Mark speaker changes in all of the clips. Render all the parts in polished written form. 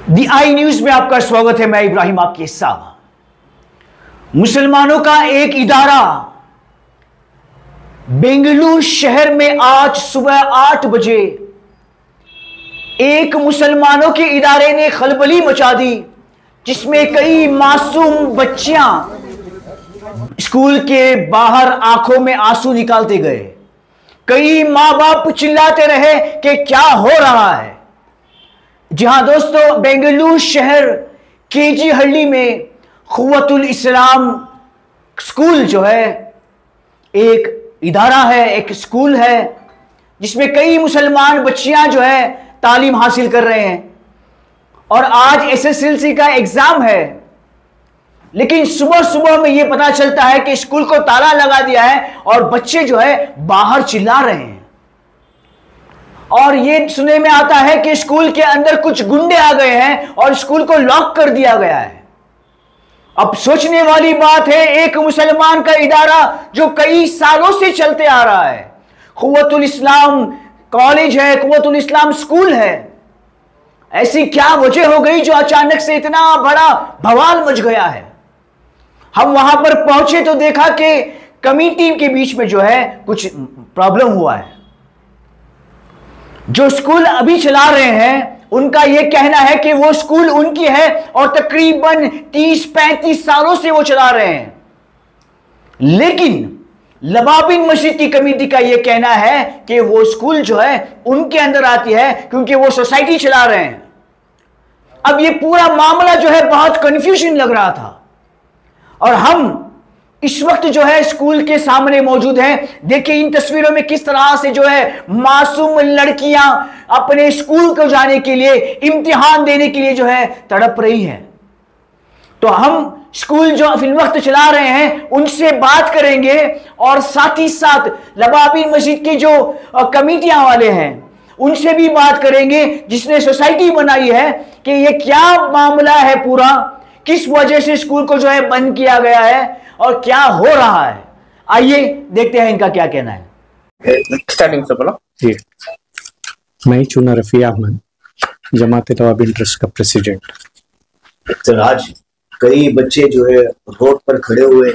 Speaker 1: दी आई news में आपका स्वागत है। मैं इब्राहिम आपके साथ। मुसलमानों का एक इदारा बेंगलुरु शहर में आज सुबह 8 बजे एक मुसलमानों के इदारे ने खलबली मचा दी, जिसमें कई मासूम बच्चियां स्कूल के बाहर आंखों में आंसू निकालते गए। कई मां बाप चिल्लाते रहे कि क्या हो रहा है। जी हां दोस्तों, बेंगलुरु शहर केजी हल्ली में कुव्वतुल इस्लाम स्कूल जो है एक इदारा है, एक स्कूल है, जिसमें कई मुसलमान बच्चियां जो है तालीम हासिल कर रहे हैं। और आज एसएसएलसी का एग्जाम है, लेकिन सुबह सुबह में यह पता चलता है कि स्कूल को ताला लगा दिया है और बच्चे जो है बाहर चिल्ला रहे हैं। और यह सुनने में आता है कि स्कूल के अंदर कुछ गुंडे आ गए हैं और स्कूल को लॉक कर दिया गया है। अब सोचने वाली बात है, एक मुसलमान का इदारा जो कई सालों से चलते आ रहा है, कुव्वतुल इस्लाम कॉलेज है, कुव्वतुल इस्लाम स्कूल है, ऐसी क्या वजह हो गई जो अचानक से इतना बड़ा बवाल मच गया है। हम वहां पर पहुंचे तो देखा कि कमिटी के बीच में जो है कुछ प्रॉब्लम हुआ है। जो स्कूल अभी चला रहे हैं उनका यह कहना है कि वो स्कूल उनकी है और तकरीबन 30-35 सालों से वो चला रहे हैं। लेकिन लबाबिन मस्जिद की कमेटी का यह कहना है कि वो स्कूल जो है उनके अंदर आती है क्योंकि वो सोसाइटी चला रहे हैं। अब ये पूरा मामला जो है बहुत कंफ्यूजन लग रहा था और हम इस वक्त जो है स्कूल के सामने मौजूद हैं। देखिए इन तस्वीरों में किस तरह से जो है मासूम लड़कियां अपने स्कूल को जाने के लिए, इम्तिहान देने के लिए जो है तड़प रही हैं। तो हम स्कूल जो फिल वक्त चला रहे हैं उनसे बात करेंगे और साथ ही साथ लबाबिन मस्जिद के जो कमिटियां वाले हैं उनसे भी बात करेंगे, जिसने सोसाइटी बनाई है, कि ये क्या मामला है पूरा, किस वजह से स्कूल को जो है बंद किया गया है और क्या हो रहा है। आइए देखते हैं इनका क्या कहना है।
Speaker 2: स्टार्टिंग से बोलो
Speaker 3: जी। मैं चुना रफी अहमद, जमात लबाबिन ट्रस्ट का प्रेसिडेंट।
Speaker 4: सर, आज कई बच्चे जो है रोड पर खड़े हुए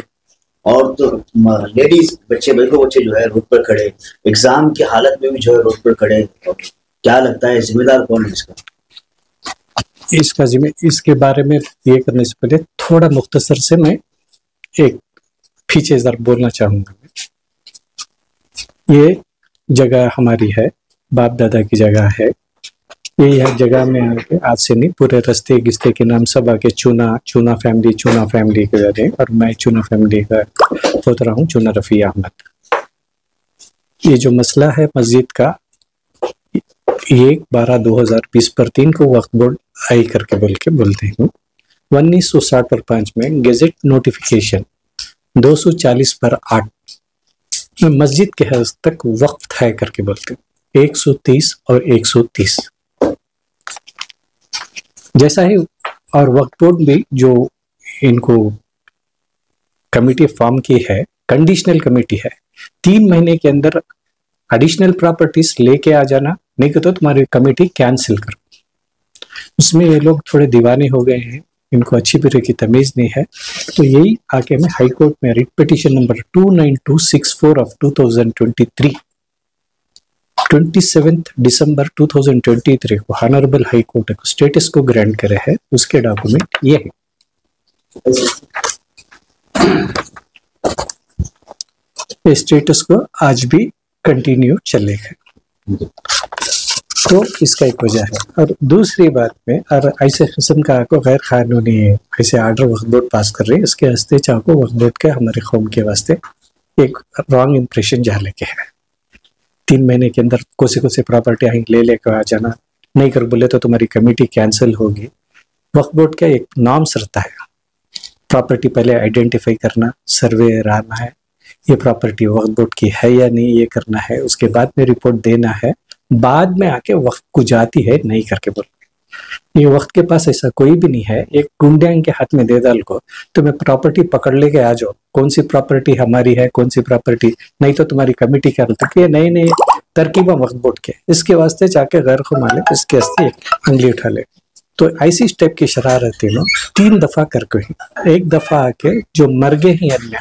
Speaker 4: और तो लेडीज बच्चे जो है रोड पर खड़े, एग्जाम की हालत में भी जो है रोड पर खड़े। क्या लगता है जिम्मेदार कौन है इसका?
Speaker 3: इसके बारे में ये करने से पहले थोड़ा मुख्तसर से मैं एक पीछे जरा बोलना चाहूंगा। ये जगह हमारी है, बाप दादा की जगह है। ये जगह में आके आज से नहीं, पूरे रास्ते गिस्ते के नाम सब आके चुना फैमिली के रहे, और मैं चुना फैमिली का होता रहा हूँ, चुना रफी अहमद। ये जो मसला है मस्जिद का, 1/12/2020 पर 3 को वक्फ बोर्ड आई करके बोलते हैं। 1960/5 में गेजेट नोटिफिकेशन 240/8 में मस्जिद के हद तक वक्फ तय करके बोलते हैं, 130 और 130 जैसा ही। और वक्फ बोर्ड भी जो इनको कमेटी फॉर्म की है, कंडीशनल कमेटी है, 3 महीने के अंदर एडिशनल प्रॉपर्टीज लेके आ जाना, नहीं तो तुम्हारी कमेटी कैंसिल करो। उसमें ये लोग थोड़े दीवाने हो गए हैं, इनको अच्छी तरह की तमीज नहीं है। तो यही आके मैं हाई कोर्ट में रिट पिटीशन नंबर 29264 ऑफ 2023 27 दिसंबर 2023 को ऑनरेबल हाई कोर्ट को स्टेटस को ग्रांट करे है। उसके डॉक्यूमेंट ये है। इस स्टेटस को आज भी कंटिन्यू चलेगा, तो इसका एक वजह है। और दूसरी बात में, और ऐसे किस्म का को गैर कानूनी ऐसे आर्डर वक्फ बोर्ड पास कर रही है, इसके वास्ते चाहो वक्फ बोर्ड के हमारे कौम के वास्ते एक रॉन्ग इंप्रेशन जा लेके है। 3 महीने के अंदर कोसी प्रॉपर्टी आई ले लेकर आ जाना, नहीं कर बोले तो तुम्हारी कमेटी कैंसिल होगी। वक्फ बोर्ड का एक नॉर्म्स रहता है, प्रॉपर्टी पहले आइडेंटिफाई करना, सर्वे आना है, ये प्रॉपर्टी वक्फ बोर्ड की है या नहीं ये करना है, उसके बाद में रिपोर्ट देना है, बाद में आके वक्त को जाती है नहीं करके बोल। ये वक्त के पास ऐसा कोई भी नहीं है, एक गुंडियांग के हाथ में दे डाल को तुम्हें प्रॉपर्टी पकड़ लेके आ जाओ, कौन सी प्रॉपर्टी हमारी है कौन सी प्रॉपर्टी नहीं, तो तुम्हारी कमेटी क्या बोलती है नई तरकीबा वक्त बोर्ड के, इसके वास्ते जाके गैर को माले इसके वास्ते अंगली उठा ले। तो ऐसी टाइप की शरारतें नो 3 दफा करके ही, एक दफा आके जो मर गए हैं अन्य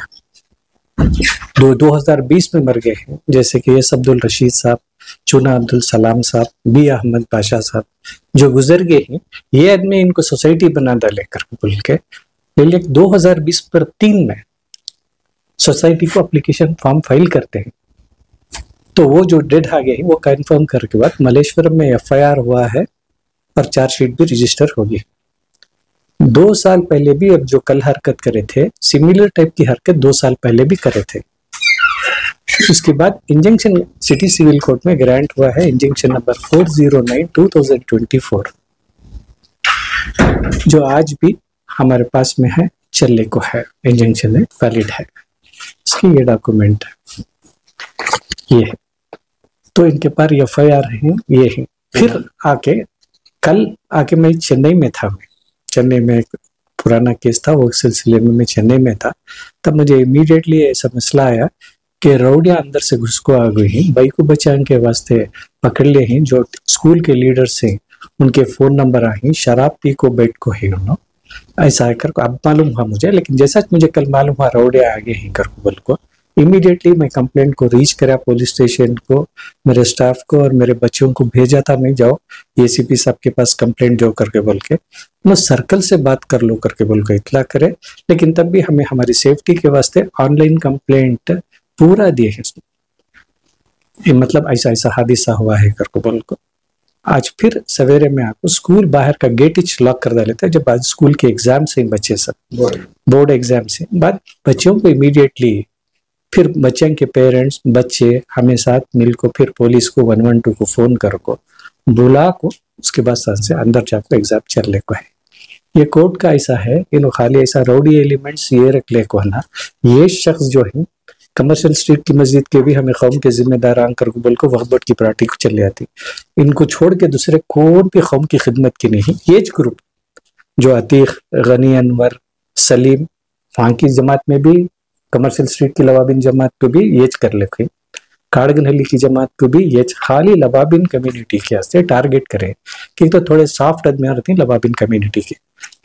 Speaker 3: 2020 में मर गए हैं, जैसे कि एस अब्दुल रशीद साहब, चुना अब्दुल सलाम साहब, बी अहमद पाशा साहब जो गुजर गए हैं, ये आदमी इनको सोसाइटी बना डाले कर बोल के, लेकिन 2020 पर 3 में सोसाइटी को एप्लीकेशन फॉर्म फाइल करते हैं, तो वो जो डेड आ गए हैं वो कंफर्म करके बाद मलेश्वरम में एफआईआर हुआ है और चार्जशीट भी रजिस्टर होगी। 2 साल पहले भी अब जो कल हरकत करे थे, सिमिलर टाइप की हरकत 2 साल पहले भी करे थे। उसके बाद इंजंक्शन सिटी सिविल कोर्ट में ग्रांट हुआ है, इंजंक्शन नंबर 409/2024 जो आज भी हमारे पास में है, चलने को है, इंजंक्शन है, वैलिड है, इसकी ये डॉक्यूमेंट है, ये है। तो इनके पास एफआईआर है, ये है। फिर आके कल आके मैं चेन्नई में था, चेन्नई में एक पुराना केस था, वो सिलसिले में मैं चेन्नई में था, तब मुझे इमीडिएटली ऐसा मसला आया कि रौडिया अंदर से घुसको आ गई हैं, भाई को बचाने के वास्ते पकड़ ले हैं, जो स्कूल के लीडर्स हैं उनके फोन नंबर आए, शराब पी को बैठ को है उन्होंने, ऐसा आकर को अब मालूम हुआ मुझे, लेकिन जैसा मुझे कल मालूम हुआ रौडिया आगे हैं करकुबल को, इमीडिएटली मैं कंप्लेंट को रीच करा पुलिस स्टेशन को, मेरे स्टाफ को और मेरे बच्चों को भेजा था, मैं जाओ एसीपी साहब के पास कंप्लेंट दो करके बोल के, मैं सर्कल से बात कर लो करके बोल के इतला करे, लेकिन तब भी हमें हमारी सेफ्टी के वास्ते ऑनलाइन कंप्लेंट पूरा दिए है, ये मतलब ऐसा ऐसा हादसा हुआ है करके बोल को। आज फिर सवेरे में आपको स्कूल बाहर का गेट ही लॉक कर देता है, जब आज स्कूल के एग्जाम से बच्चे सब बोर्ड एग्जाम से बाद बच्चों को इमीडिएटली फिर बच्चों के पेरेंट्स बच्चे हमें साथ मिल को फिर पुलिस को 112 को फोन कर को बुला को, उसके बाद से अंदर जाकर एग्जाम चलने को है। ये कोर्ट का ऐसा है, इन खाली ऐसा राउडी एलिमेंट्स ये रख ले को ना, ये शख्स जो है कमर्शियल स्ट्रीट की मस्जिद के भी हमें कौम के जिम्मेदार आंकर को बोल को वक्त की पार्टी को चले आती, इनको छोड़ के दूसरे कौन भी कौम की खिदमत की नहीं। ये ग्रुप जो अतीक, गनी, अनवर, सलीम, वहाँ की जमात में भी, कमर्शियल स्ट्रीट की लवाबिन जमात को भी ये कर लेके, काड़गनहली की जमात को भी ये खाली लवाबिन कम्युनिटी के वास्ते टारगेट करें, कि तो थोड़े सॉफ्ट आदमी रहते हैं लवाबिन कम्युनिटी के,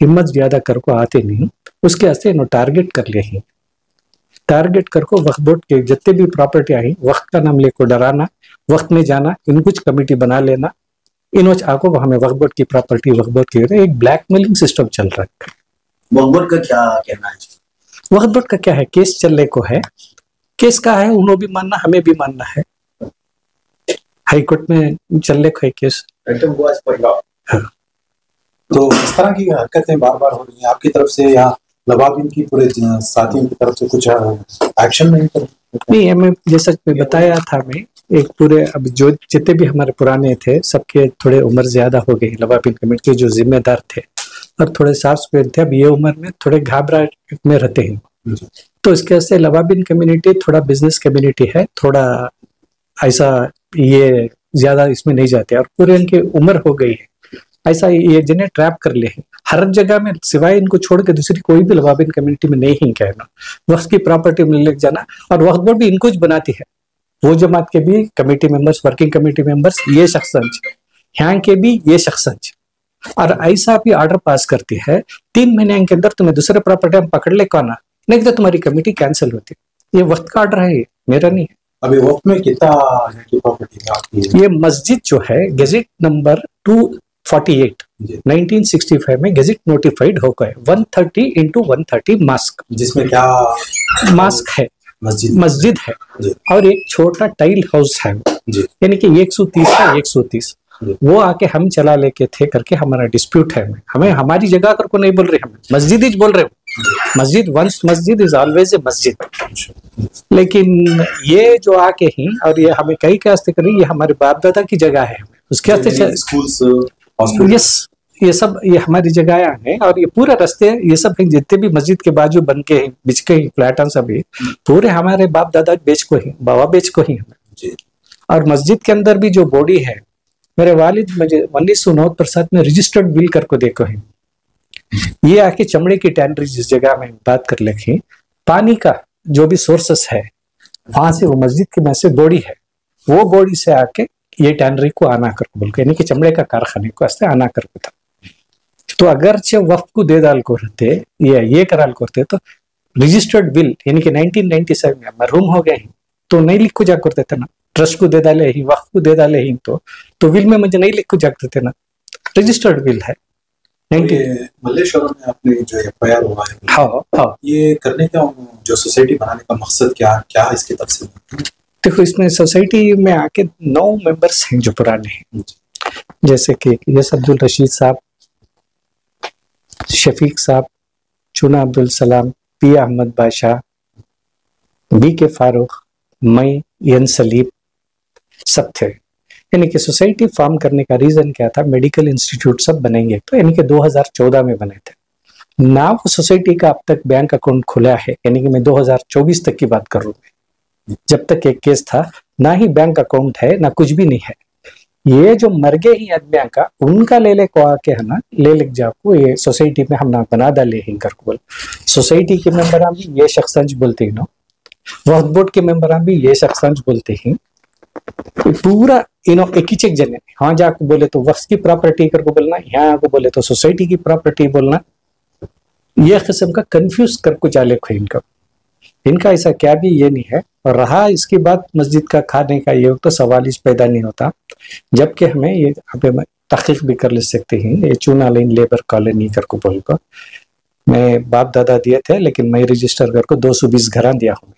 Speaker 3: हिम्मत ज्यादा कर को आते नहीं, उसके वास्ते इन्होंने टारगेट कर ले ही, टारगेट करको वक्त बोर्ड के जितने भी प्रॉपर्टी आई वक्त का नाम लेको डराना, वक्त में जाना, इन कुछ कमेटी बना लेना, इन आको हमें वक्त बोर्ड की प्रॉपर्टी वक्त बोर्ड की, एक ब्लैकमेलिंग सिस्टम चल रहा है।
Speaker 4: वक्त बोर्ड का क्या कहना है?
Speaker 3: वक्त बोर्ड का क्या है, केस चलने को है, केस का है, उन्होंने भी मानना हमें भी मानना है, हाई कोर्ट में चलने को है केस।
Speaker 2: हाँ। तो इस तरह की हरकतें बार बार हो रही हैं आपकी तरफ से या लवाबिन की पूरे साथियों की तरफ से कुछ एक्शन नहीं कर?
Speaker 3: नहीं, हमें जैसा बताया था, मैं एक पूरे अब जो जितने भी हमारे पुराने थे सबके थोड़े उम्र ज्यादा हो गई, लवाबिन कमेटी के जो जिम्मेदार थे और थोड़े साफ सुथरे थे, अब ये उम्र में थोड़े घबराहट में रहते हैं, तो इसके वजह से लवाबिन कम्युनिटी थोड़ा बिजनेस कम्युनिटी है, थोड़ा ऐसा ये ज्यादा इसमें नहीं जाते, और पूरे इनकी उम्र हो गई है, ऐसा ये जिन्हें ट्रैप कर ले हैं हर जगह में, सिवाय इनको छोड़ के दूसरी कोई भी लवाबिन कम्युनिटी में नहीं कहना, वक्त की प्रॉपर्टी में ले जाना, और वक्त बोर्ड भी इनको बनाती है, वो जमात के भी committee members, working committee members ये शख्स, यहाँ के भी ये शख्स, और ऐसा भी ऑर्डर पास करती है 3 महीने के अंदर तुम्हें दूसरे प्रॉपर्टी हम पकड़ ले कौन, नहीं तो तुम्हारी कमेटी कैंसिल होती है। ये वक्त का ऑर्डर है, मेरा नहीं है।
Speaker 2: अभी वक्त में कितना की प्रॉपर्टी आपकी?
Speaker 3: ये मस्जिद जो है गेजेट नंबर 248 1965 में गेजेट नोटिफाइड हो गए, 130x130 मास्क,
Speaker 2: जिसमें क्या
Speaker 3: मास्क है, मस्जिद है, और एक छोटा टाइल हाउस है, यानी कि 130 का 130, वो आके हम चला लेके थे करके हमारा डिस्प्यूट है, हमें हमारी जगह कर को नहीं बोल रहे, हम मस्जिद ही बोल रहे हो, मस्जिद वंस मस्जिद इज ऑलवेज ए मस्जिद, लेकिन ये जो आके ही और ये हमें कई के वास्ते करें, ये हमारे बाप दादा की जगह है, उसके वास्ते
Speaker 2: स्कूल्स,
Speaker 3: यस, ये सब ये हमारी जगह है, और ये पूरे रास्ते ये सब जितने भी मस्जिद के बाजू बन के बिच के फ्लैट सभी पूरे हमारे बाप दादा बेच को ही, बाबा बेच को ही हमें, और मस्जिद के अंदर भी जो बॉडी है, मेरे वालिद मुझे 1969 में रजिस्टर्ड विल करके देखो है, ये आके चमड़े की टैनरी जिस जगह में बात कर लेके, पानी का जो भी सोर्सेस है वहां से वो मस्जिद के में से बॉडी है, वो बॉडी से आके ये टैनरी को आना कर बोल के, यानी कि चमड़े का कारखाने को आस्ते आना कर था, तो अगर वक्फ को दे डाल को रहते या ये कराल करते तो रजिस्टर्ड विल यानी कि 1997 में मरहूम हो गए तो नहीं लिख को जा करते थे ना, ट्रस्ट को दे डाले ही, वक्फ को दे डाले ही तो विल में मुझे नहीं लिख को जाते थे ना, रजिस्टर्ड विल है।
Speaker 2: मल्लेश्वरम में आपने जो एफआईआर हुआ है,
Speaker 3: हाँ,
Speaker 2: ये करने का जो सोसाइटी बनाने का मकसद क्या इसकी तफसील?
Speaker 3: देखो, इसमें सोसाइटी में आके 9 मेंबर्स हैं जो पुराने हैं, जैसे कि यस अब्दुल रशीद साहब, शफीक साहब, चुना अब्दुल सलाम, पी अहमद बादशाह, बी के फारूक, मैं, एन सलीब सब थे। यानी कि सोसाइटी फॉर्म करने का रीजन क्या था, मेडिकल इंस्टीट्यूट सब बनेंगे, तो यानी कि 2014 में बने थे ना। वो सोसाइटी का अब तक बैंक अकाउंट खुला है, यानी कि मैं 2024 तक की बात कर रहा हूँ, जब तक एक केस था ना ही बैंक अकाउंट है ना कुछ भी नहीं है। ये जो मर गए ही आदमियों का उनका ले को आके है ना, ले जाको ये सोसाइटी में हम ना बना डाले ही कर बोल। सोसाइटी के मेंबर भी ये शख्स बोलते हैं, वक्फ बोर्ड के मेंबर भी ये शख्स बोलते हैं, पूरा एक ही चेक जने, हाँ जाको बोले तो वक्फ की प्रॉपर्टी कर को बोलना, यहाँ को बोले तो सोसाइटी की प्रॉपर्टी बोलना, ये किस्म का कंफ्यूज कर को जाले खो इनका ऐसा क्या भी ये नहीं है। और रहा इसकी बात मस्जिद का खाने का, ये तो सवाल इस पैदा नहीं होता, जबकि हमें ये तहकीक भी कर ले सकते हैं। ये चूना लाइन लेबर कॉलोनी कर को बोल को मैं बाप दादा दिए थे, लेकिन मैं रजिस्टर कर को 220 घर दिया हूँ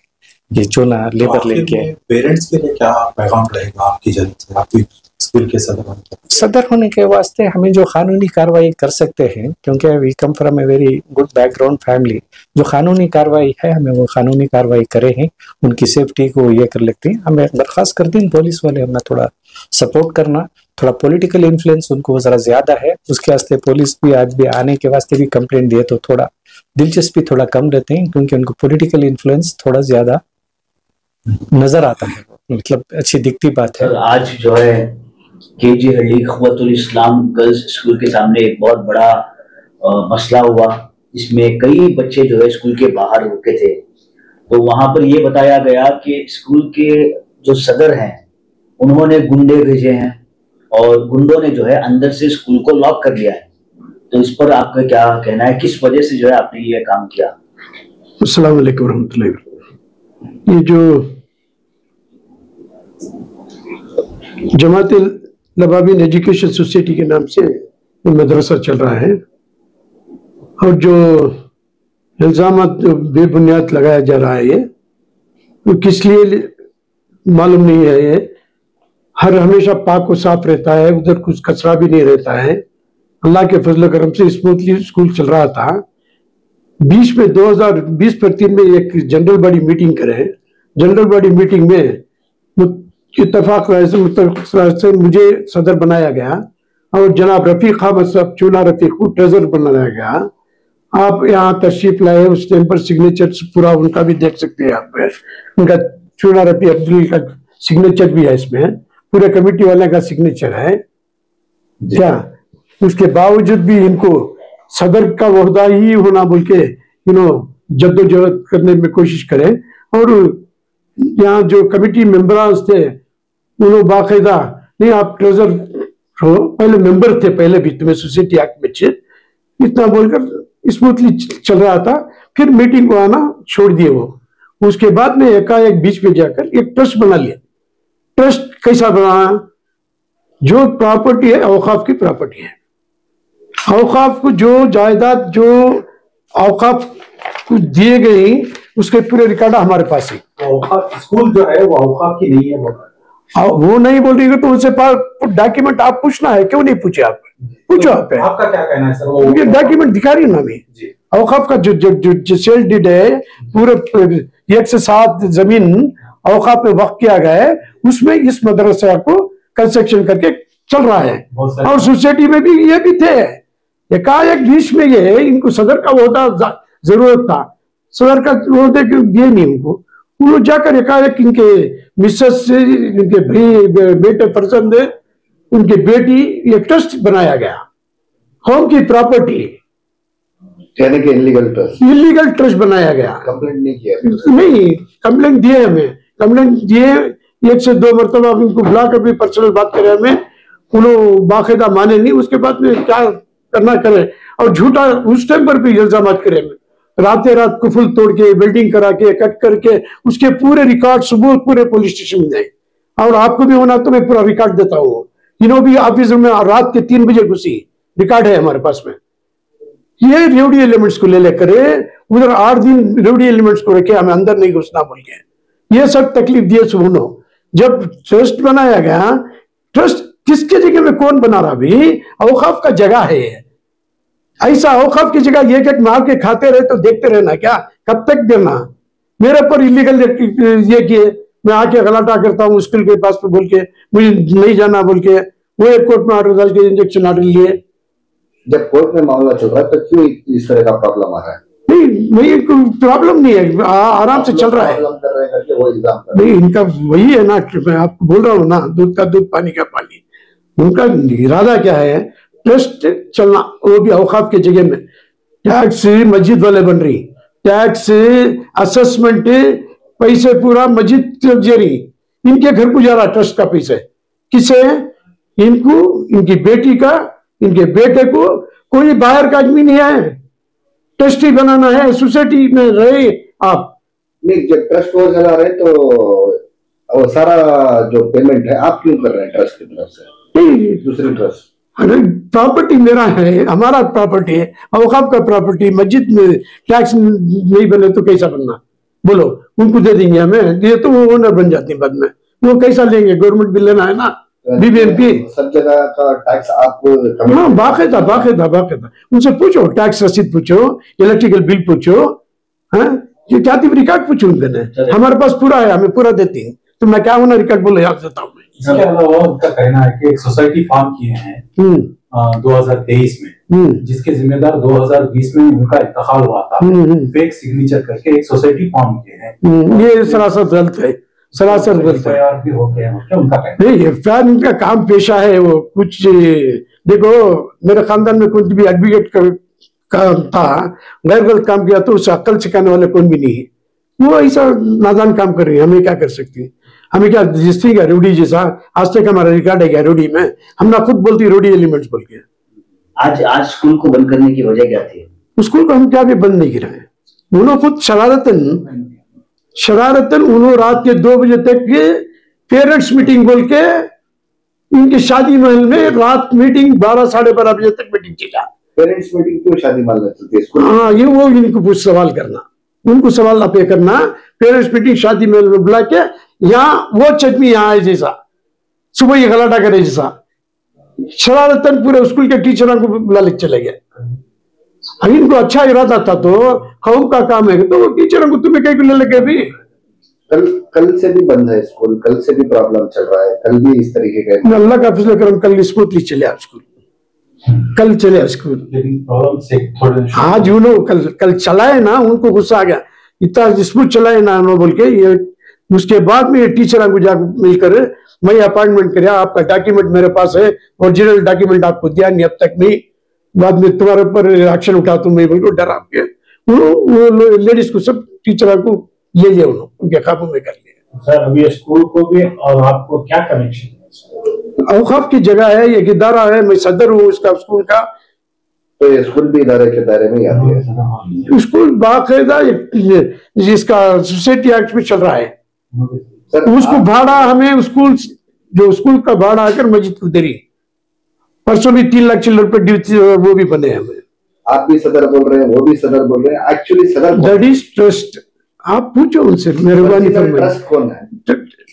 Speaker 3: ये चूना लेबर लेके।
Speaker 2: पेरेंट्स के लिए क्या पैगाम रहेगा आपकी जानिब से, आपकी स्कूल के
Speaker 3: सदर होने के वास्ते हमें जो कानूनी कार्रवाई कर सकते हैं, क्योंकि we come from a very good background family, जो कानूनी कार्रवाई है हमें वो कानूनी कार्रवाई करे हैं, उनकी सेफ्टी को ये कर लेते हैं। हमें दरख्वास्त करती हैं पुलिस वाले हमें थोड़ा सपोर्ट करना, थोड़ा पॉलिटिकल इन्फ्लुएंस उनको जरा ज्यादा है, उसके वास्ते पुलिस भी आज भी आने के वास्ते भी कंप्लेंट दिए तो थोड़ा दिलचस्पी थोड़ा कम रहते हैं, क्योंकि उनको पॉलिटिकल इन्फ्लुएंस थोड़ा ज्यादा नजर आता है, मतलब अच्छी दिखती बात है।
Speaker 4: आज जो है केजी हल्ली क़ुव्वतुल इस्लाम गर्ल्स स्कूल के सामने एक बहुत बड़ा मसला हुआ, जिसमें कई बच्चे जो है स्कूल के बाहर रुके थे। तो वहां पर ये बताया गया कि स्कूल के जो सदर हैं उन्होंने गुंडे भेजे हैं और गुंडों ने जो है अंदर से स्कूल को लॉक कर लिया है। तो इस पर आपका क्या कहना है, किस वजह से जो है आपने ये काम किया?
Speaker 5: अस्सलाम वालेकुम रहमतुल्लाहि व बरकातहू। ये जो जमात लबाबिन एजुकेशन सोसाइटी के नाम से मदरसा चल रहा है, और जो इल्जामात बेबुनियाद लगाया जा रहा है ये तो किस लिए मालूम नहीं है। ये हर हमेशा पाक और साफ रहता है, उधर कुछ कचरा भी नहीं रहता है। अल्लाह के फजल करम से स्मूथली स्कूल चल रहा था। 2020 पर 3 में एक जनरल बॉडी मीटिंग करे। जनरल बॉडी मीटिंग में इत्तफाक से मुझे सदर बनाया गया और जनाब रफीक अहमद साहब चूना रफीक को ट्रेजर बनाया गया। आप यहाँ तशरीफ लाए, उस टाइम पर सिग्नेचर पूरा उनका भी देख सकते हैं आप, उनका चूना रफी अब्दुल का सिग्नेचर भी है इसमें, पूरे कमेटी वाले का सिग्नेचर है क्या। उसके बावजूद भी इनको सदर का वहदा ही होना बोल के जद्दोजहद करने में कोशिश करें। और यहाँ जो कमेटी मेंबर्स थे उन्होंने बाकायदा नहीं, आप ट्रेजर हो, पहले मेंबर थे, पहले भी तुम्हें सोसाइटी एक्ट में इतना बोलकर स्मूथली चल रहा था। फिर मीटिंग को आना छोड़ दिए वो। उसके बाद में एकाएक बीच में जाकर एक ट्रस्ट बना लिया। ट्रस्ट कैसा बनाना, जो प्रॉपर्टी है औकाफ की प्रॉपर्टी है, औकाफ को जो जायदाद जो औकाफ को दिए गई उसके पूरे रिकॉर्ड हमारे पास है।
Speaker 2: स्कूल जो है वो औकाफ की नहीं है,
Speaker 5: वो नहीं बोल रही तो उनसे डॉक्यूमेंट आप पूछना है, क्यों नहीं पूछे आप? पूछो आप।
Speaker 2: आपका क्या कहना है सर? वो
Speaker 5: डॉक्यूमेंट दिखा रही ना मैं, औकाफ का जो सेल डीड है पूरे 1 से 7 जमीन औकाफ में वक्त किया गया है, उसमें इस मदरसा को कंस्ट्रक्शन करके चल रहा है। और सोसाइटी में भी ये भी थे, एकाएक बीच में ये इनको सदर का वोटा जरूरत था, सदर का वोटे दिए नहीं उनको। उन्होंने जाकर एकाएक इनके मिसेस से, इनके बेटे फर्जंद, उनकी बेटी, एक ट्रस्ट बनाया गया, होम की प्रॉपर्टी
Speaker 6: यानी कि
Speaker 5: इलीगल ट्रस्ट बनाया गया।
Speaker 6: कंप्लेंट नहीं किया?
Speaker 5: नहीं, कंप्लेंट दिए हमें, कंप्लेंट दिए 1 से 2 मरतबा उनको बुलाकर भी पर्सनल बात करे हमें, उन्होंने बाकायदा माने नहीं। उसके बाद में क्या करना करे, और झूठा उस टाइम पर भी इल्जाम करे, रात रात कुफुल तोड़ के बिल्डिंग करा के कट करके उसके पूरे रिकॉर्ड सबूत पूरे पुलिस स्टेशन में जाए। और आपको भी होना तो मैं पूरा रिकॉर्ड देता हूँ। तीनों भी ऑफिस में रात के 3 बजे घुसी, रिकॉर्ड है हमारे पास में। ये रेवड़ी एलिमेंट्स को ले लेकर उधर 8 दिन रेवड़ी एलिमेंट्स को रखे, हमें अंदर नहीं घुसना बोल के, ये सब तकलीफ दिए सुनो। जब ट्रस्ट बनाया गया, ट्रस्ट किसके जगह में कौन बना रहा? भी औकाफ का जगह है, ऐसा औकाफ की जगह एक एक मार के खाते रहे तो देखते रहना क्या? कब तक देना? मेरे पर इलीगल ये किए, मैं आके गलाटा करता हूँ स्कूल के पास पे बोल के, मुझे नहीं जाना बोल के, वो एक कोर्ट में ऑर्डर डाल के इंजेक्शन ऑर्डर लिए।
Speaker 6: जब कोर्ट में मामला चल रहा है तो क्यों इस तरह का प्रॉब्लम आ रहा है?
Speaker 5: नहीं कोई प्रॉब्लम नहीं है, आराम से चल रहा है।
Speaker 6: कर रहे हैं करके वो इल्जाम कर रहे
Speaker 5: नहीं, इनका वही है ना, मैं आपको बोल रहा हूँ ना, दूध का दूध पानी का पानी। उनका इरादा क्या है? ट्रस्ट चलना, वो भी औकाफ की जगह में। टैक्स मस्जिद वाले बन रही, टैक्स असेसमेंट पैसे पूरा मस्जिद जेरी, इनके घर को जा रहा ट्रस्ट का पैसे। किसे? इनको, इनकी बेटी का, इनके बेटे को। कोई बाहर का आदमी नहीं है, ट्रस्टी बनाना है, सोसाइटी में रहे आप।
Speaker 6: नहीं, जब ट्रस्ट को चला रहे तो वो सारा जो पेमेंट है आप क्यों कर रहे हैं ट्रस्ट की तरफ से?
Speaker 5: नहीं,
Speaker 6: दूसरी ट्रस्ट
Speaker 5: प्रॉपर्टी मेरा है, हमारा प्रॉपर्टी है, औकाफ का प्रॉपर्टी। मस्जिद में टैक्स नहीं बने तो कैसा बनना? बोलो, उनको दे देंगे हमें, दिए तो वो ओनर बन जाते हैं बाद में, वो कैसा लेंगे? गवर्नमेंट भी लेना है ना, बीबीएमपी
Speaker 6: सब जगह का टैक्स आपको।
Speaker 5: हाँ, बाकायदा उनसे पूछो, टैक्स रसीद पूछो, इलेक्ट्रिकल बिल पूछो, हाँ, ये क्या थी रिकॉर्ड पूछो उनके। हमारे पास पूरा है, हमें पूरा देती है, तो मैं क्या होना रिकॉर्ड बोलो याद देता हूँ।
Speaker 2: इसके अलावा उनका कहना है कि एक सोसाइटी फॉर्म किए हैं 2023 में, जिसके जिम्मेदार 2020 में उनका इंतकाल हुआ था, फेक सिग्नेचर करके एक सोसाइटी फॉर्म किए हैं।
Speaker 5: ये सरासर गलत है, सरासर गलत है।
Speaker 2: भी हो गया उनका कहना
Speaker 5: नहीं, एफआईआर इनका काम पेशा है। वो कुछ देखो, मेरे खानदान में कुछ भी एडवोकेट काम था, गैर गलत काम किया तो उसे अक्ल सिखाने वाले कौन भी नहीं है। वो ऐसा नादान काम कर रही है, हमें क्या कर सकती है? हमें क्या रजिस्ट्री का रोडी जैसा आज तक हमारा रिकॉर्ड है क्या रोडी में? हम ना खुद बोलती रोडी एलिमेंट्स बोल के।
Speaker 4: आज स्कूल को बंद करने की वजह क्या थी?
Speaker 5: स्कूल को हम क्या भी बंद नहीं कर रहे हैं, उन्होंने खुद शरारतन उन्होंने रात के 2 बजे तक के पेरेंट्स मीटिंग बोल के, उनकी शादी महल में रात मीटिंग 12 साढ़े 12 बजे तक मीटिंग चला।
Speaker 6: पेरेंट्स मीटिंग क्यों शादी महल में चलती है स्कूल?
Speaker 5: हाँ, ये वो इनको कुछ सवाल करना, उनको सवाल आप करना। पेरेंट्स मीटिंग शादी महल में बुला के, यहाँ वो चटनी यहाँ है जैसा सुबह ये गलाटा करे जैसा, शरारतन पूरे स्कूल के टीचरों को बुला ले चले गए। इनको अच्छा इरादा था तो कौम का काम है, तो टीचरों को तुम्हें कहीं को ले लगे भी।
Speaker 6: कल से भी बंद है स्कूल, कल से भी प्रॉब्लम चल रहा है, कल भी इस तरीके का।
Speaker 5: अल्लाह का फजल करम, कल स्मूथली चले स्कूल, कल चले स्कूल। आज कल चलाए ना, उनको गुस्सा आ गया, इतना स्मूथ चलाए ना नो बोल के। ये उसके बाद में टीचर को जाकर मिलकर मैं अपॉइंटमेंट कराया, आपका डॉक्यूमेंट मेरे पास है, ओरिजिनल डॉक्यूमेंट आपको दिया नहीं अब तक नहीं, बाद में तुम्हारे ऊपर एक्शन उठा तुम मैं बिल्कुल डरा के। वो लेडीज को सब टीचर को ले लिया, उनके काबू में कर लिया।
Speaker 7: सर, अभी स्कूल को भी और आपको क्या कनेक्शन है?
Speaker 5: औकाफ की जगह है, ये इदारा है, मैं सदर हूँ इसका स्कूल का।
Speaker 6: तो ये स्कूल भी इदारे के दायरे में ही आती है?
Speaker 5: स्कूल बाकायदा जिसका सोसाइटी एक्ट में चल रहा है, उसको भाड़ा हमें स्कूल, जो स्कूल का भाड़ा आकर मस्जिद को दे रही। परसों भी 3 लाख चिल्लर रुपए ड्यूटी वो भी बने हमें।
Speaker 6: आप भी सदर बोल रहे हैं, वो भी सदर बोल रहे हैं, एक्चुअली सदर
Speaker 5: दैट इज ट्रस्ट। आप पूछो उनसे, मेहरबानी फरमाइए,
Speaker 6: ट्रस्ट कौन है?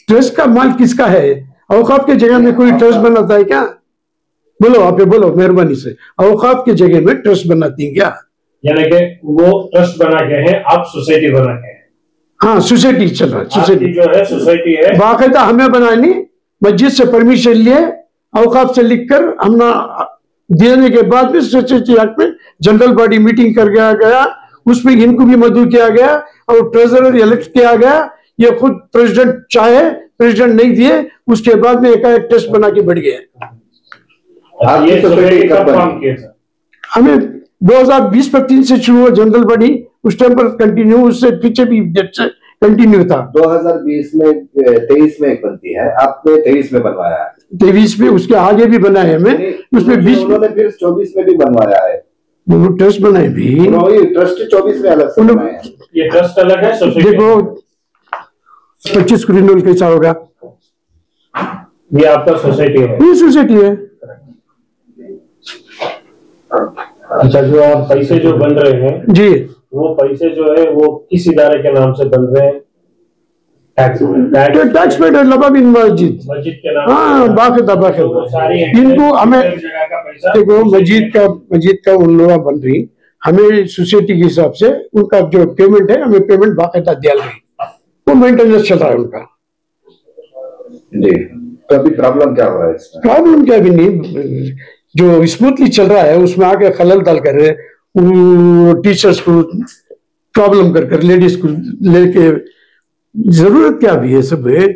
Speaker 5: ट्रस्ट का माल किसका है? औकाफ के जगह में कोई ट्रस्ट बनाता है क्या? बोलो, आप बोलो मेहरबानी से, औकाफ की जगह में ट्रस्ट बनाती है क्या?
Speaker 7: यानी कि वो ट्रस्ट बना के है, आप सोसाइटी बना के है?
Speaker 5: हाँ, सोसाइटी चल रहा है, सोसाइटी
Speaker 7: जो है सोसाइटी है,
Speaker 5: बाकायदा हमें बनानी, मस्जिद से परमिशन लिए, औकाफ से लिखकर हमने देने के बाद में सोसाइटी एक्ट में जनरल बॉडी मीटिंग कर गया, उसमें इनको भी मदऊ किया गया और ट्रेजरर इलेक्ट किया गया। ये खुद प्रेसिडेंट चाहे, प्रेसिडेंट नहीं दिए, उसके बाद में एक टेस्ट बना के बढ़ गया।
Speaker 7: ये सोसाइटी कब काम किया था?
Speaker 5: हमें 2020-25 से शुरू हुआ जनरल बॉडी, उस टाइम पर कंटिन्यू, उससे पीछे भी डेट से कंटिन्यू था।
Speaker 6: 2020 में 23 में एक बनती है, आपने 23 में बनवाया है।
Speaker 5: 23 में, उसके आगे भी बनाए हमें, उसमें 20
Speaker 6: उन्होंने फिर 24 में भी बनवाया है,
Speaker 5: वो ट्रस्ट बनाए भी,
Speaker 6: ट्रस्ट 24 में अलग से बनाया है।
Speaker 7: ये ट्रस्ट अलग है, सोसाइटी
Speaker 5: देखो 25 क्रिमिनल कैसा होगा,
Speaker 7: ये आपका सोसाइटी है।
Speaker 5: ये सोसाइटी है।
Speaker 7: अच्छा, जो आप पैसे जो बन रहे हैं
Speaker 5: जी,
Speaker 7: वो पैसे जो है वो किस इदारे के नाम से बन रहे हैं?
Speaker 5: टैक्स पेड लबाबिन मस्जिद,
Speaker 7: मस्जिद के नाम।
Speaker 5: हाँ बाकायदा
Speaker 7: तो वो सारी
Speaker 5: इनको हमें
Speaker 7: जगह का पैसा
Speaker 5: देखो मस्जिद का उन लोग बन रही, हमें सोसाइटी के हिसाब से उनका जो पेमेंट है हमें पेमेंट बाकायदा दिया रही, वो मेंटेनेंस चल रहा है उनका।
Speaker 6: जी, तो अभी प्रॉब्लम क्या हो रहा है इसमें?
Speaker 5: प्रॉब्लम क्या भी नहीं, जो स्मूथली चल रहा है उसमें आके खलल डाल कर टीचर्स को प्रॉब्लम कर लेडीज को लेके, जरूरत क्या भी है सब है,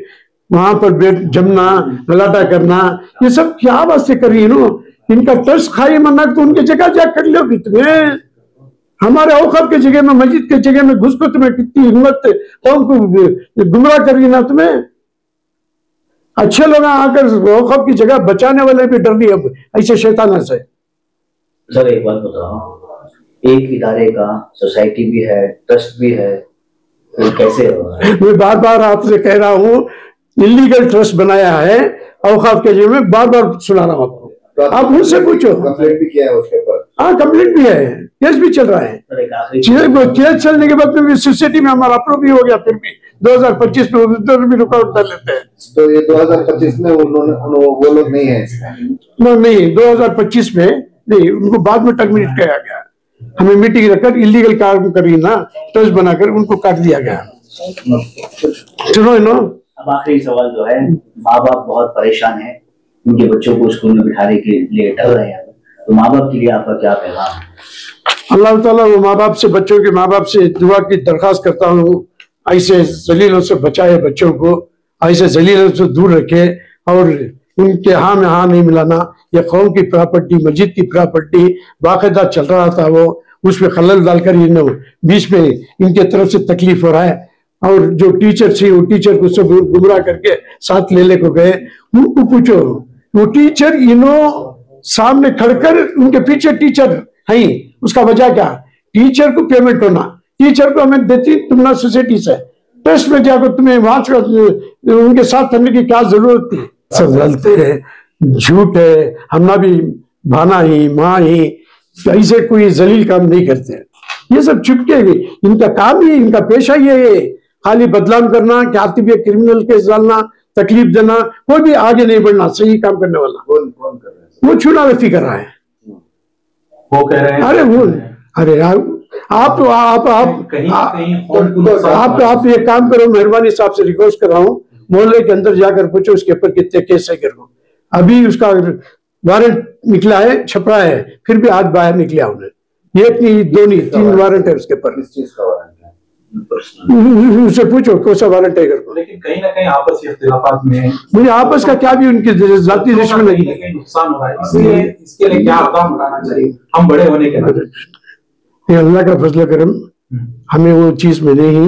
Speaker 5: वहां पर बैठ जमना गलाटा करना, ये सब क्या वास्ते कर रही है नो, इनका ट्रस्ट खाई मना तो उनके जगह जा कर लो भी, तुम्हें हमारे औकाफ के जगह में मस्जिद के जगह में घुस को तुम्हें कितनी हिम्मत कौन को गुमराह कर रही ना तुम्हें। अच्छे लोग आकर औकाफ की जगह बचाने वाले भी डर रही अब ऐसे शैताना से।
Speaker 4: सर एक बात बताओ, एक इदारे का सोसाइटी भी है, ट्रस्ट भी है, तो कैसे होगा?
Speaker 5: मैं बार बार आपसे कह रहा हूँ, इलीगल ट्रस्ट बनाया है औकाफ के जगह में, बार बार सुना रहा हूँ आपको, आप मुझसे पूछो।
Speaker 6: कंप्लेंट भी किया है उसके ऊपर?
Speaker 5: हाँ कंप्लेंट भी है, केस भी चल रहा है। केस चलने के बाद में सोसाइटी में हमारा अप्रूव भी हो गया, फिर भी 2025 में उधर भी रुकावट कर लेते हैं।
Speaker 6: तो ये 2025 में उन्होंने वो लोग नहीं है इसमें?
Speaker 5: नहीं 2025 में नहीं, उनको बाद में टर्मिनेट किया गया, हमें मीटिंग रखकर इलीगल काम करी ना ट्रस्ट बनाकर उनको काट दिया गया। सुनो इनो,
Speaker 4: अब आखिरी सवाल जो है, माँ बाप बहुत परेशान है, उनके बच्चों को स्कूल में बिठाने के लिए डर रहे हैं, तो माँ बाप के लिए आपका क्या पैगाम है?
Speaker 5: अल्लाह ताला वो माँ बाप से, बच्चों के माँ बाप से दुआ की दरखास्त करता हूँ, ऐसे जलीलों से बचाए बच्चों को, ऐसे जलीलों से दूर रखे और उनके हाँ में हाँ नहीं मिलाना। यह कौम की प्रॉपर्टी, मस्जिद की प्रॉपर्टी बाकायदा चल रहा था, वो उसमें खलल डालकर ये न बीच में इनके तरफ से तकलीफ हो रहा है, और जो टीचर थी वो टीचर को सब गुमराह करके साथ ले को गए। उनको पूछो, वो टीचर इन्हों सामने खड़कर उनके पीछे टीचर है, उसका वजह क्या? टीचर को पेमेंट होना, टीचर को हमें देती तुम ना सोसाइटी से, ट्रस्ट में जाकर तुम्हें वहां उनके साथ करने की क्या जरूरत थी? सब गलत है, झूठ है, हम ना भी भाना ही माँ ही ऐसे कोई जलील काम नहीं करते, ये सब चुपके इनका काम ही, इनका पेशा ही है, खाली बदनाम करना, क्रिमिनल केस डालना, तकलीफ देना, कोई भी आगे नहीं बढ़ना सही काम करने वाला।
Speaker 6: कौन कर रहा है?
Speaker 5: वो चुनाव व्यक्ति कर रहा है,
Speaker 2: वो कह रहे हैं।
Speaker 5: अरे वो अरे आप ये काम करो, मेहरबानी साहब से रिक्वेस्ट कर रहा हूँ, मोहल्ले के अंदर जाकर पूछो उसके ऊपर कितने केस है करो। अभी उसका वारंट निकला है, छपरा है, फिर भी आज बाहर निकला उन्हें, एक नहीं दो नहीं 3 वारंट है उसके ऊपर।
Speaker 6: किस चीज का वारंट है?
Speaker 5: उससे पूछो कौन सा वारंट है करो।
Speaker 2: लेकिन कहीं ना कहीं आपसी इख्तिलाफात में
Speaker 5: मुझे आपस का क्या भी उनकी जाती दुश्मन लगी,
Speaker 2: नुकसान हो रहा है, इसलिए इसके लिए क्या काम उठाना चाहिए हम बड़े होने के नाते?
Speaker 5: ये अल्लाह का फजल करम, हमें वो चीज मिले ही,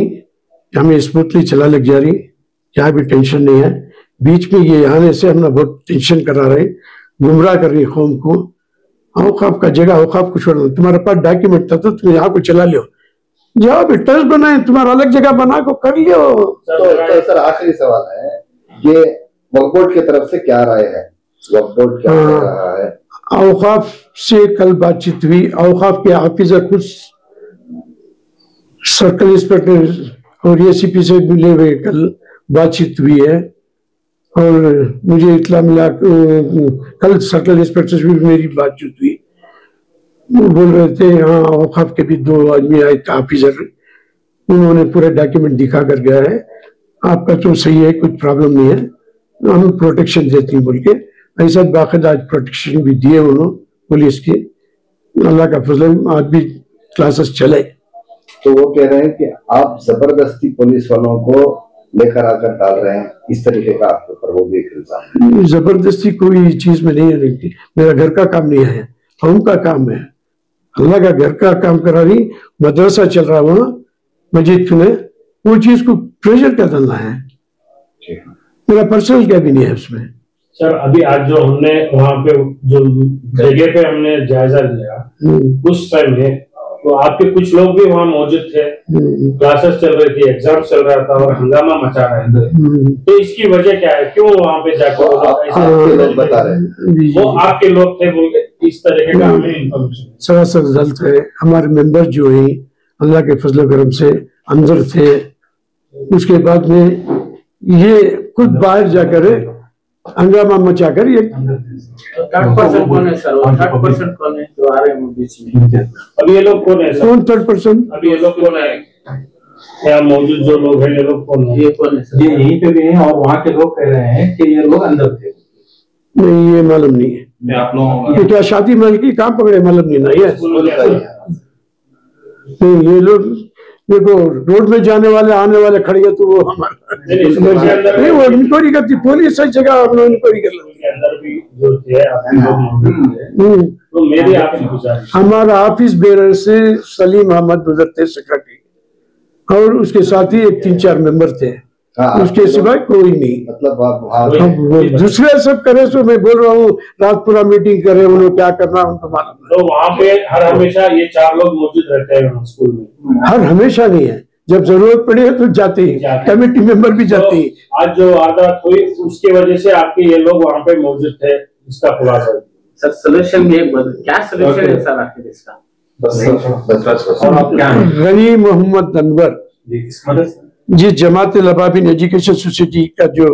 Speaker 5: हमें स्मूथली चला लग जा रही, क्या भी टेंशन नहीं है। बीच में ये आने से हमने बहुत टेंशन करा रहे, गुमराह कर रही कौम को। औकाफ का जगह औकाफ को छोड़ना, तुम्हारे पास डॉक्यूमेंट था तो तुम यहाँ को चला लो, जाओ भी ट्रस्ट बनाए, तुम्हारा अलग जगह बना को कर लियो।
Speaker 6: तो सर आखिरी सवाल है, ये वक्फ बोर्ड की तरफ से क्या राय है? वक्फ बोर्ड क्या कह रहा है?
Speaker 5: औकाफ से कल बातचीत हुई, औकाफ के ऑफिसर कुछ सर्कल इंस्पेक्टर और एसीपी से मिले हुए कल बातचीत हुई है, और मुझे इतला मिला कल सर्कल इंस्पेक्टर से भी मेरी बातचीत हुई, वो बोल रहे थे हाँ औकाफ के भी 2 आदमी आए थे ऑफिसर, उन्होंने पूरे डॉक्यूमेंट दिखा कर गया है, आपका तो सही है, कुछ प्रॉब्लम नहीं है, हम प्रोटेक्शन देते हैं बोल के, ऐसा बाकायदा आज प्रोटेक्शन भी दिए उन्होंने पुलिस की। अल्लाह का फजल आज भी क्लासेस चले।
Speaker 6: तो वो कह रहे हैं कि आप जबरदस्ती पुलिस वालों को लेकर आकर डाल रहे हैं, इस तरीके का आपके ऊपर वो भी एक इल्जाम है।
Speaker 5: जबरदस्ती कोई चीज में नहीं है, मेरा घर का काम नहीं है, हम का काम है, अल्लाह का घर का काम करा रही, मदरसा चल रहा वहाँ मस्जिद में, वो चीज को प्रेशर क्या डालना है, मेरा पर्सनल क्या भी नहीं है उसमें।
Speaker 7: सर अभी आज जो हमने वहाँ पे जो जगह पे हमने जायजा लिया उस टाइम में तो आपके कुछ लोग भी वहाँ मौजूद थे, क्लासेस चल रही थी, एग्जाम चल रहा था और हंगामा मचा रहे थे। तो इसकी वजह क्या है, क्यों वहाँ पे जाकर
Speaker 6: लोग बता रहे हैं
Speaker 7: वो आपके लोग थे बोल के इस तरह का हमें इन्फॉर्मेशन
Speaker 5: सरासर गलत है। हमारे मेंबर जो है अल्लाह के फजल करम से अंदर थे, उसके बाद में ये खुद बाहर जाकर हंगामा मचाकर ये
Speaker 7: 3% कौन है सर? 3% कौन है जो आ रहे हैं बीच में? अभी ये लोग कौन है सर?
Speaker 5: 3%।
Speaker 7: अभी ये लोग कौन है? यहाँ मौजूद जो लोग हैं ये लोग कौन है? ये कौन है सर?
Speaker 2: ये यहीं पे भी हैं और वहाँ के लोग कह रहे हैं कि ये लोग अंदर थे।
Speaker 5: नहीं, ये मालूम नहीं है।
Speaker 2: मैं आप लोगों
Speaker 5: ये क्या शादी महल की कहाँ पकड़े, मालूम नहीं ना ये। नहीं, ये लोग देखो रोड में जाने वाले आने वाले खड़े हैं तो वो हमारा नहीं, वो इंक्वायरी करती पुलिस, सही जगह हम लोग इंक्वायरी कर लेंगे।
Speaker 7: अंदर भी जो थे आप लोग मौजूद थे तो मेरी आपसे गुजारिश
Speaker 5: हमारा ऑफिस बेरर से सलीम अहमद गुजरते सेक्रेटरी और उसके साथ ही एक 3-4 मेंबर थे, उसके सिवाय कोई नहीं।
Speaker 6: मतलब आप
Speaker 5: अब वो दूसरे सब करे सो मैं बोल रहा हूँ रात पूरा मीटिंग करे, उन्होंने क्या करना उनको मालूम।
Speaker 7: तो वहाँ पे हर हमेशा ये 4 लोग मौजूद रहते हैं स्कूल में?
Speaker 5: हर हमेशा नहीं है, जब जरूरत पड़ी है तो जाते हैं, कमेटी मेंबर भी जाते हैं।
Speaker 7: तो आज जो वारदात हुई उसके वजह से आपके ये लोग वहाँ पे मौजूद थे, इसका खुलासा
Speaker 8: सर सोल्यूशन भी एक क्या सोल्यूशन है सर आखिर इसका?
Speaker 2: और आप क्या हैं?
Speaker 5: गनी मोहम्मद अनवर जी, जमात लबाबिन एजुकेशन सोसाइटी का जो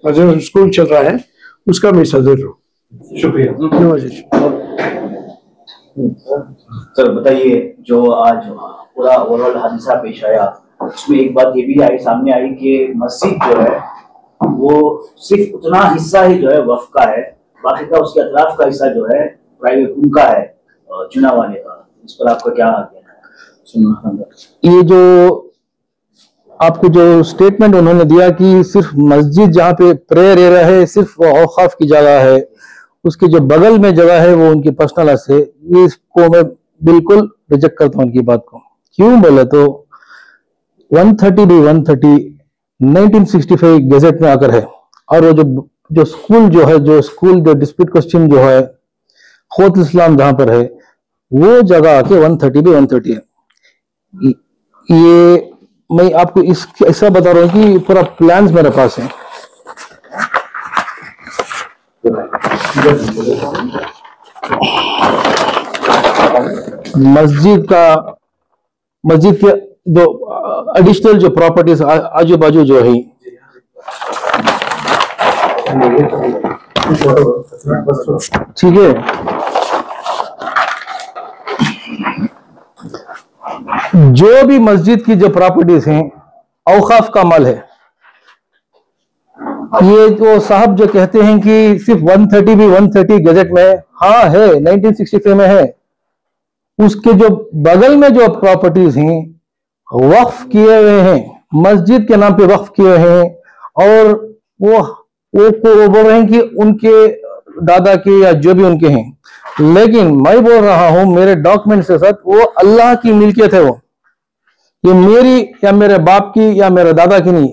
Speaker 5: मजहर स्कूल चल रहा है उसका मैं सदर हूँ।
Speaker 2: शुक्रिया।
Speaker 4: सर बताइए, जो आज पूरा ओवरऑल हादसा पेश आया उसमें एक बात ये भी सामने आई कि मस्जिद जो है वो सिर्फ उतना हिस्सा ही जो है वक्फ का है, बाकी का उसके अतराफ का हिस्सा जो है प्राइवेट उनका है, चुनाव वाले का। इस पर आपका क्या कहना है?
Speaker 9: ये जो आपको जो स्टेटमेंट उन्होंने दिया कि सिर्फ मस्जिद जहाँ पे प्रेयर एरिया है सिर्फ वो औकाफ की जगह है, उसके जो बगल में जगह है वो उनकी पर्सनल है, इसको मैं बिल्कुल रिजेक्ट करता हूँ उनकी बात को। क्यों बोले तो 130B130 1965 गैजेट में आकर है और वो जो स्कूल जो है जो डिस्प्यूट क्वेश्चन जो है खोत इस्लाम जहां पर है वो जगह आके 130B130 है। ये मैं आपको ऐसा बता रहा हूँ कि पूरा प्लान्स मेरे पास है। मस्जिद के जो एडिशनल जो प्रॉपर्टीज आजू बाजू जो है ठीक है, जो भी मस्जिद की जो प्रॉपर्टीज हैं औकाफ का माल है। ये जो साहब जो कहते हैं कि सिर्फ 130B130 गजट में, हाँ है 1965 में है, उसके जो बगल में जो प्रॉपर्टीज हैं वक्फ किए हुए हैं, मस्जिद के नाम पे वक्फ किए हुए हैं और वो बोल रहे हैं कि उनके दादा के या जो भी उनके हैं, लेकिन मैं बोल रहा हूं मेरे डॉक्यूमेंट के साथ वो अल्लाह की मिल्कियत है, वो ये मेरी या मेरे बाप की या मेरे दादा की नहीं।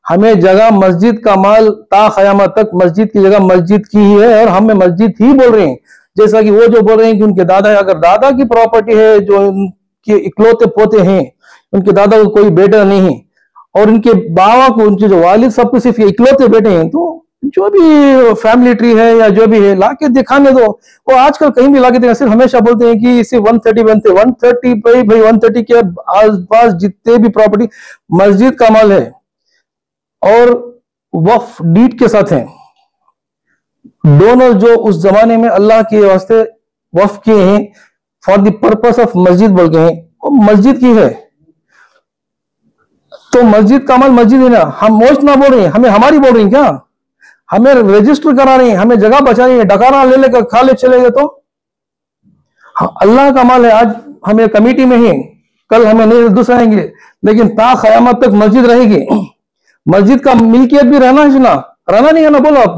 Speaker 9: हमें जगह मस्जिद का माल ता क़यामत तक मस्जिद की जगह मस्जिद की ही है और हमें मस्जिद ही बोल रहे हैं। जैसा कि वो जो बोल रहे हैं कि उनके दादा, अगर दादा की प्रॉपर्टी है जो उनके इकलौते पोते हैं, उनके दादा को कोई बेटा नहीं है और उनके बाबा को, उनके जो वालिद सबको सिर्फ इकलौते बेटे हैं, तो जो भी फैमिली ट्री है या जो भी है लाके दिखाने दो। वो आजकल कहीं भी लाके दिखा, सिर्फ हमेशा बोलते हैं कि सिर्फ 130 भाई 130 के आसपास जितने भी प्रॉपर्टी मस्जिद का माल है और वक्फ डीड के साथ हैं, दोनों जो उस जमाने में अल्लाह के वास्ते वक्फ किए हैं फॉर द पर्पस ऑफ मस्जिद बोल के हैं, वो मस्जिद की है। तो मस्जिद का माल मस्जिद है ना, हम मोस्ट ना बोल रहे हैं, हमें हमारी बोल रही हैं क्या? हमें रजिस्टर करा रही है, हमें जगह बचा रही है, डकारा ले लेकर खा ले चले गए तो हाँ, अल्लाह का माल है। आज हमें कमेटी में ही, कल हमें नहीं दूसराएंगे, लेकिन ता क़यामत तक मस्जिद रहेगी। मस्जिद का मिल्कियत भी रहना है ना, रहना नहीं है ना, बोलो आप।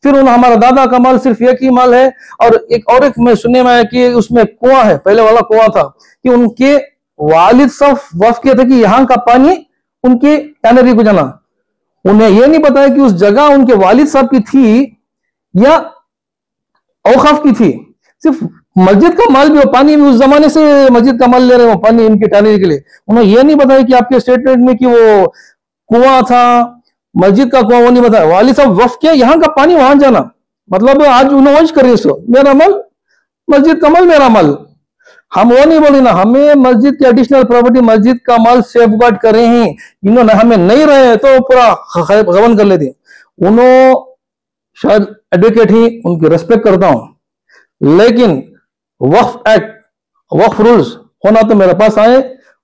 Speaker 9: फिर हमारा दादा का माल सिर्फ एक ही माल है और एक मैं सुनने में आया कि उसमें कुआं है, पहले वाला कुआं था कि उनके वालिद सब वक्फ किए थे कि यहाँ का पानी उनके टैनरी को जाना। उन्हें यह नहीं बताया कि उस जगह उनके वालिद साहब की थी या औकाफ की थी। सिर्फ मस्जिद का माल भी हो, पानी भी उस जमाने से मस्जिद का माल ले रहे हो पानी इनके टालने के लिए। उन्होंने ये नहीं बताया कि आपके स्टेटमेंट में कि वो कुआं था, मस्जिद का कुआं, वो नहीं बताया। वाली साहब वफ किया, यहाँ का पानी वहां जाना, मतलब आज उन्होंने वंश कर रही, मेरा माल मस्जिद का माल मेरा माल। हम वो नहीं बोले ना, हमें मस्जिद की एडिशनल प्रॉपर्टी, मस्जिद का माल सेफ गार्ड कर रहे हैं। इन्होंने हमें नहीं रहे तो पूरा गबन कर लेते। उन्होंने शायद एडवोकेट ही, उनकी रेस्पेक्ट करता हूं, लेकिन वक्फ एक्ट, वक्फ रूल्स होना तो मेरे पास आए,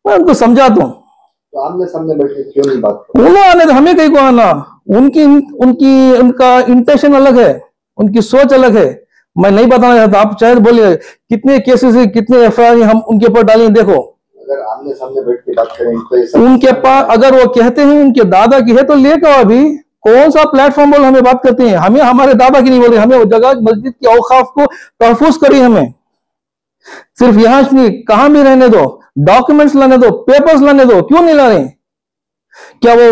Speaker 9: मैं उनको समझाता हूं।
Speaker 6: तो आमने सामने बैठ के क्यों नहीं बात
Speaker 9: उन्होंने आने तो हमें कहीं को आना, उनका इंटेंशन अलग है, उनकी सोच अलग है। मैं नहीं बताना चाहता, आप चाहे बोलिए कितने केसेस है, कितने एफआईआर हम उनके ऊपर डालेंगे। देखो
Speaker 6: अगर आमने सामने बैठ के बात करें तो
Speaker 9: उनके पास, अगर वो कहते हैं उनके दादा की है तो लेकर अभी कौन सा प्लेटफॉर्म बोल हमें बात करते हैं। हमें हमारे दादा की नहीं बोल रहे, हमें वो जगह मस्जिद के औकाफ को तहफूज करी। हमें सिर्फ यहां नहीं, कहां भी रहने दो, डॉक्यूमेंट्स लाने दो, पेपर्स लाने दो, क्यों नहीं ला रहे? क्या वो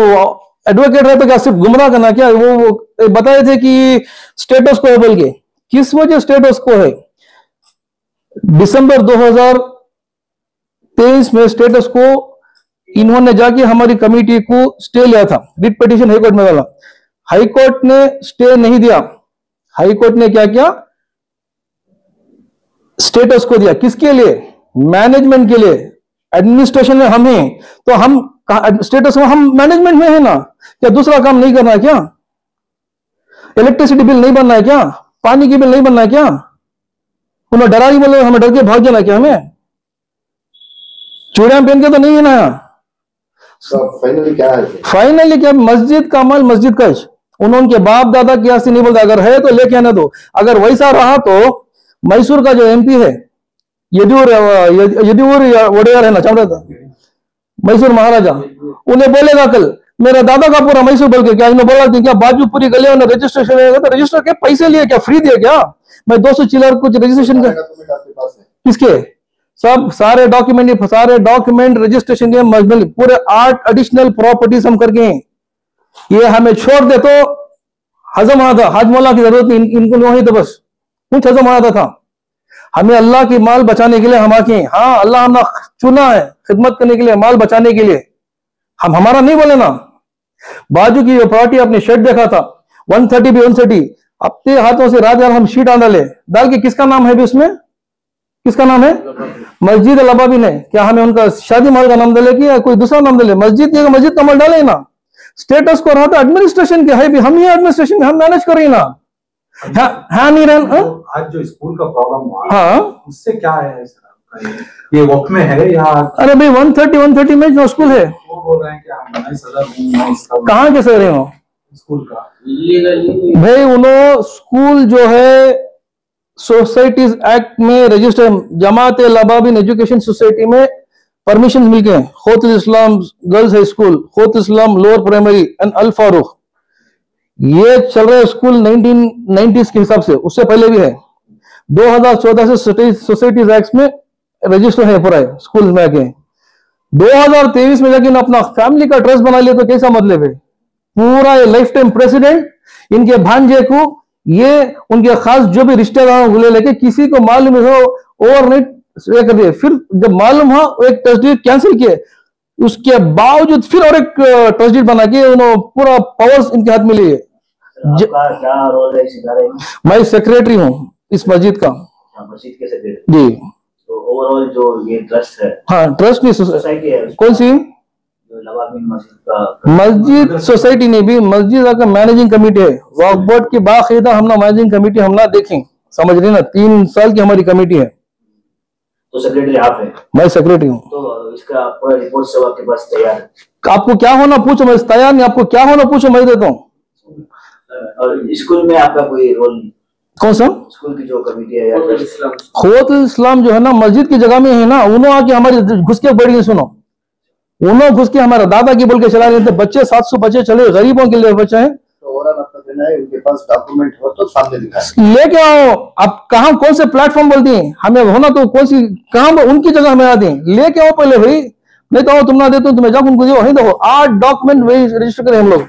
Speaker 9: एडवोकेट रहे तो क्या सिर्फ गुमराह करना? क्या वो बताए थे कि स्टेटस को है बोल के, किस वजह स्टेटस को है? दिसंबर 2023 में स्टेटस को इन्होंने जाके हमारी कमेटी को स्टे लिया था, रिट पिटीशन हाईकोर्ट में डाला। हाईकोर्ट ने स्टे नहीं दिया। हाईकोर्ट ने क्या किया? स्टेटस को दिया। किसके लिए? मैनेजमेंट के लिए। एडमिनिस्ट्रेशन में हम हैं तो हम स्टेटस में, हम मैनेजमेंट में है ना, क्या दूसरा काम नहीं करना है क्या? इलेक्ट्रिसिटी बिल नहीं बनना है क्या? पानी की बिल नहीं बनना है क्या? उन्हें डरा ही बोले, हमें डर के भाग जाना क्या? हमें चूड़ियां पहन के तो नहीं है ना।
Speaker 6: फाइनली क्या है?
Speaker 9: फाइनली क्या? मस्जिद का माल मस्जिद का। उनके बाप दादा की आस्ती नहीं बोलता, अगर है तो लेके आने दो। अगर वैसा रहा तो मैसूर का जो एमपी है यदूर वडेयर है ना, चामड़ा मैसूर महाराजा, उन्हें बोलेगा कल मेरा दादा का पूरा मैसूर बोल के, क्या इन्हें बोला थी क्या बाजू पूरी गले में रजिस्ट्रेशन है तो रजिस्टर के पैसे लिए क्या? फ्री दिए क्या? मैं 200 चिल्लर कुछ रजिस्ट्रेशन का किसके? सब सारे डॉक्यूमेंट रजिस्ट्रेशन के मजमूल पूरे 8 एडिशनल प्रॉपर्टीज हम करके हैं। ये हमें छोड़ दे तो हजम आता, हाजमौला की जरूरत नहीं, इनको नहीं तो बस कुछ हजम आता था। हमें अल्लाह की माल बचाने के लिए हम आके, हाँ अल्लाह हमने चुना है खिदमत करने के लिए, माल बचाने के लिए। हम हमारा नहीं बोले ना। बाजू की जो प्रॉपर्टी आपने शेड देखा था 130 भी 130, अपने हाथों से रात हम शीट डाल के किसका नाम है भी उसमें? किसका नाम है? मस्जिद लबाबी ने। क्या हमें उनका शादी महल का नाम डाले कि या कोई दूसरा नाम डाले? मस्जिद का माल डाले ना। स्टेटस को रहा था एडमिनिस्ट्रेशन के है भी, हम ही एडमिनिस्ट्रेशन में हम मैनेज करें ना। हाँ नहीं रहना।
Speaker 2: आज जो स्कूल का प्रॉब्लम हुआ,
Speaker 9: हाँ
Speaker 2: उससे क्या है सर? ये वक्त में है या?
Speaker 9: अरे भाई 130 में जो स्कूल है,
Speaker 2: वो बोल रहे हैं कि हम
Speaker 9: कहाँ के सर हो
Speaker 2: स्कूल का
Speaker 9: भाई? उन्होंने स्कूल जो है सोसाइटीज एक्ट में register, Jamaat Lababin education society में परमिशन मिलके हैं। Khotul Islam girls high school, Khotul Islam lower primary and Al Farooq, ये चल रहे स्कूल 1990s के हिसाब से, उससे पहले भी है। 2014 से सोसाइटीज एक्ट में रजिस्टर है पूरा स्कूल में आके। 2023 में जाके अपना फैमिली का ट्रस्ट बना लिया तो कैसा मतलब है? पूरा ये लाइफ टाइम प्रेसिडेंट इनके भांजे को, ये उनके खास जो भी रिश्तेदारों को लेके किसी को मालूम हो ओवरनाइट कर दिए। फिर जब मालूम हुआ एक ट्रस्ट कैंसिल किए, उसके बावजूद फिर और एक ट्रस्ट बना के उन्होंने पूरा पावर्स इनके हाथ में लिए।
Speaker 4: क्या रोल है इस इदारे में?
Speaker 9: मैं सेक्रेटरी हूँ इस मस्जिद का।
Speaker 4: मस्जिद के सेक्रेटरी
Speaker 9: जी।
Speaker 4: तो ओवरऑल जो ये ट्रस्ट है,
Speaker 9: हाँ ट्रस्ट नहीं,
Speaker 4: सोसाइटी है
Speaker 9: कौन सी?
Speaker 4: लबाबिन मस्जिद का
Speaker 9: मस्जिद सोसाइटी नहीं भी, मस्जिद का मैनेजिंग कमेटी है। वक्फ बोर्ड की बाकायदा हमने मैनेजिंग कमेटी हमने देखी, समझ रही ना, 3 साल की हमारी कमेटी है।
Speaker 4: तो सेक्रेटरी आप हैं?
Speaker 9: मैं सेक्रेटरी हूँ।
Speaker 4: तो इसका पूरा रिपोर्ट सब आपके पास तैयार है?
Speaker 9: आपको क्या होना पूछो, मैं तैयार नहीं, आपको क्या होना पूछो मैं देता हूँ।
Speaker 4: और स्कूल में आपका कोई रोल नहीं?
Speaker 9: कौन सा
Speaker 4: स्कूल की जो कमेटी है या
Speaker 9: खोतुल इस्लाम जो है ना, मस्जिद की जगह में है ना, उन्होंने आके हमारी घुस के बढ़ी, सुनो उन्होंने घुस के हमारा दादा की बोल के चला रहे थे। बच्चे 700 बच्चे चले, गरीबों के लिए बच्चे हैं।
Speaker 6: तो ओवरऑल आपका कहना है उनके पास डॉक्यूमेंट हो तो सामने दिखाएं।
Speaker 9: लेके आओ। आप कहाँ कौन से प्लेटफॉर्म बोलती हैं हमें होना, तो कौन सी कहाँ उनकी जगह हमें आती हैं? लेके आओ पहले भाई, नहीं तो तुम ना देते तुम्हें जाओ उनको दो। 8 डॉक्यूमेंट वही रजिस्टर करें हम लोग।